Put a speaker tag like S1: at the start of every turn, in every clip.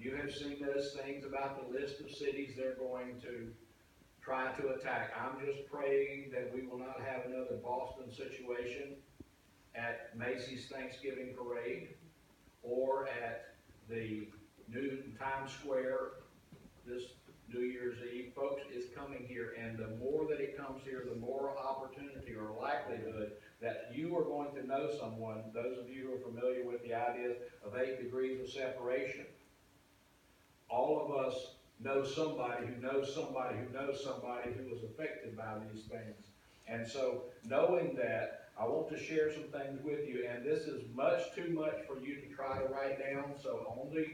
S1: You have seen those things about the list of cities they're going to try to attack. I'm just praying that we will not have another Boston situation at Macy's Thanksgiving Parade or at the new Times Square this New Year's Eve. Folks, it's coming here, and the more that it comes here, the more opportunity or likelihood that you are going to know someone. Those of you who are familiar with the idea of 8 degrees of separation, all of us know somebody who knows somebody who knows somebody who was affected by these things. And so, knowing that, I want to share some things with you, and this is much too much for you to try to write down. So on the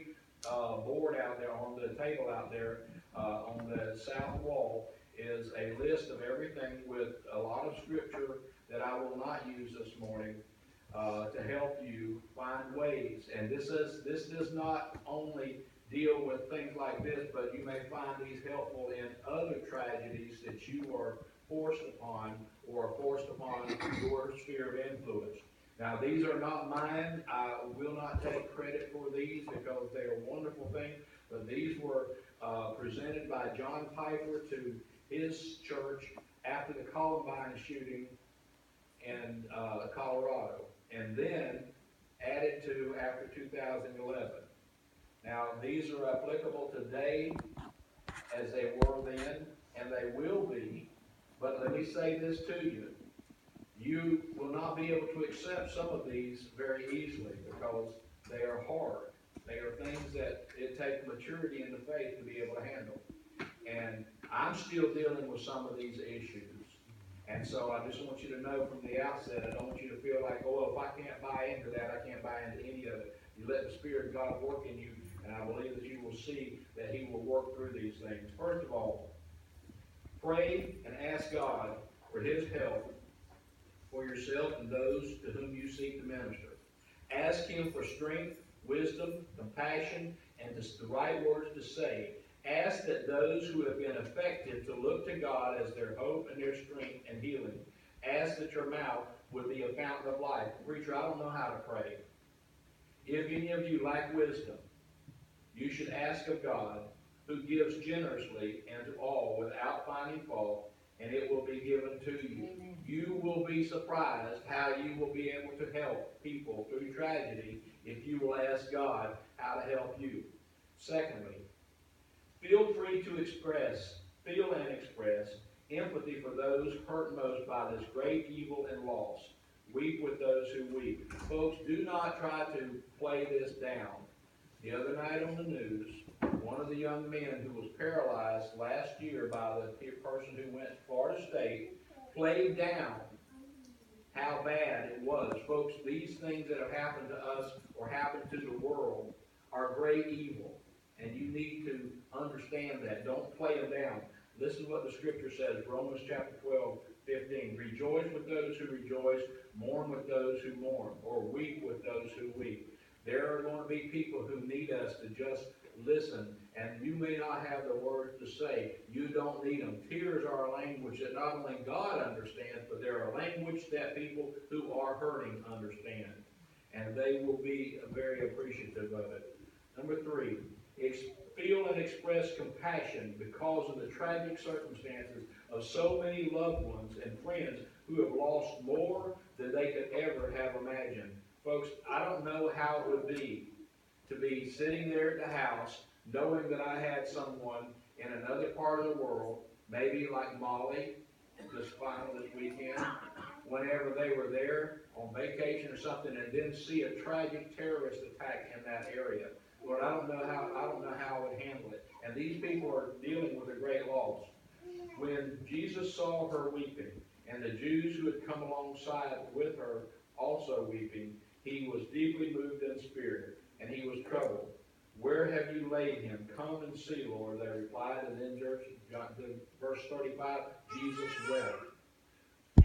S1: board out there, on the table out there, on the south wall, is a list of everything with a lot of scripture that I will not use this morning to help you find ways. And this does not only deal with things like this, but you may find these helpful in other tragedies that you are forced upon or forced upon your sphere of influence. Now, these are not mine. I will not take credit for these because they are wonderful things, but these were presented by John Piper to his church after the Columbine shooting in Colorado, and then added to after 2011. Now, these are applicable today as they were then, and they will be, but let me say this to you. You will not be able to accept some of these very easily because they are hard. They are things that it takes maturity in the faith to be able to handle. And I'm still dealing with some of these issues. And so I just want you to know from the outset, I don't want you to feel like, oh, well, if I can't buy into that, I can't buy into any of it. You let the Spirit of God work in you, and I believe that you will see that He will work through these things. First of all, pray and ask God for His help for yourself and those to whom you seek to minister. Ask Him for strength, wisdom, compassion, and the right words to say. Ask that those who have been affected to look to God as their hope and their strength and healing. Ask that your mouth would be a fountain of life. Preacher, I don't know how to pray. If any of you lack wisdom, you should ask of God, who gives generously and to all without finding fault, and it will be given to you. Amen. You will be surprised how you will be able to help people through tragedy if you will ask God how to help you. Secondly, feel free to feel and express empathy for those hurt most by this great evil and loss. Weep with those who weep. Folks, do not try to play this down. The other night on the news, one of the young men who was paralyzed last year by the person who went to Florida State played down how bad it was. Folks, these things that have happened to us or happened to the world are great evil. And you need to understand that. Don't play them down. Listen to what the Scripture says, Romans chapter 12:15. Rejoice with those who rejoice, mourn with those who mourn, or weep with those who weep. There are going to be people who need us to just listen, and you may not have the words to say. You don't need them. Tears are a language that not only God understands, but they're a language that people who are hurting understand. And they will be very appreciative of it. Number 3, feel and express compassion because of the tragic circumstances of so many loved ones and friends who have lost more than they could ever have imagined. Folks, I don't know how it would be to be sitting there at the house knowing that I had someone in another part of the world, maybe like Molly, this weekend, whenever they were there on vacation or something, and then see a tragic terrorist attack in that area. Lord, I don't know how I would handle it. And these people are dealing with a great loss. When Jesus saw her weeping, and the Jews who had come alongside with her also weeping, he was deeply moved in spirit, and he was troubled. Where have you laid him? Come and see, Lord, they replied. And then verse 35, Jesus wept.